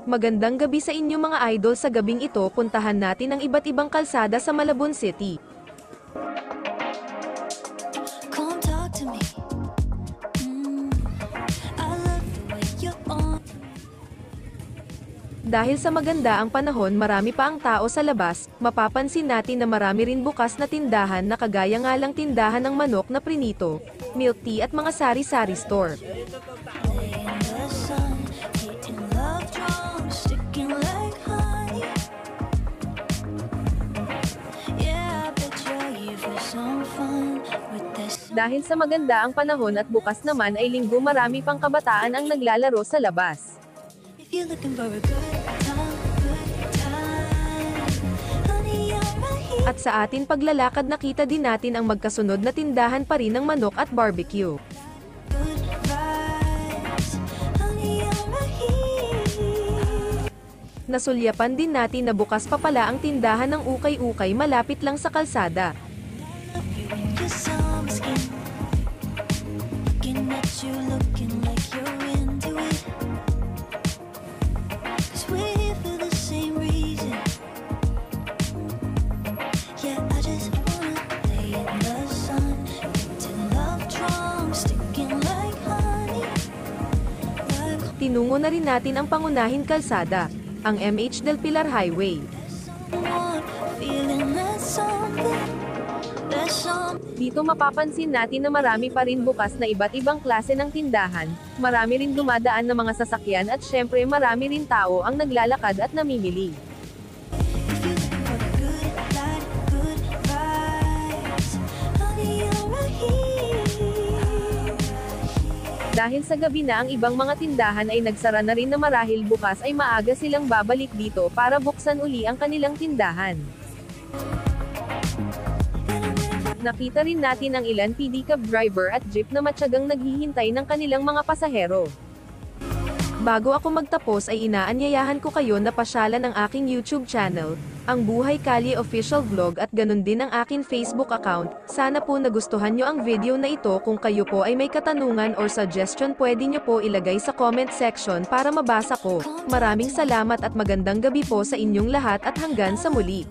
Magandang gabi sa inyo mga idol. Sa gabing ito puntahan natin ang iba't ibang kalsada sa Malabon City. Come talk to me. I love the way you're on. Dahil sa maganda ang panahon, marami pa ang tao sa labas. Mapapansin natin na marami rin bukas na tindahan na kagaya nga lang tindahan ng manok na prinito, milk tea at mga sari-sari store. Lay in the sun, hitting love drums, sticking like honey. Yeah, I bet you're here for some fun with this. Dahil sa maganda ang panahon at bukas naman ay linggo, marami pang kabataan ang naglalaro sa labas. If you're looking for a good time, honey, I'm right here. At sa atin paglalakad nakita din natin ang magkasunod na tindahan pa rin ng manok at barbecue. Good vibes, honey, I'm right here. Nasulyapan din natin na bukas pa pala ang tindahan ng ukay-ukay malapit lang sa kalsada. Love you in your summer skin. Looking at you, looking like you're into it. 'Cause we're here for the same reason. Yeah, I just wanna lay in the sun, hitting love drums, sticking like honey. Like Tinungo na rin natin ang pangunahing kalsada, ang MH Del Pilar Highway. someone feeling that something. There's something. Dito mapapansin natin na marami pa rin bukas na iba't ibang klase ng tindahan, marami rin dumadaan na mga sasakyan at syempre marami rin tao ang naglalakad at namimili. If you're looking for the good life, good vibes, honey, I'm right here. Dahil sa gabi na ang ibang mga tindahan ay nagsara na rin na marahil bukas ay maaga silang babalik dito para buksan uli ang kanilang tindahan. Nakita rin natin ang ilan PD cab driver at jeep na matyagang naghihintay ng kanilang mga pasahero. Bago ako magtapos ay inaanyayahan ko kayo na pasyalan ang aking YouTube channel, ang Buhay Kalye Official Vlog at ganun din ang akin Facebook account. Sana po nagustuhan nyo ang video na ito. Kung kayo po ay may katanungan or suggestion, pwede nyo po ilagay sa comment section para mabasa ko. Maraming salamat at magandang gabi po sa inyong lahat at hanggang sa muli.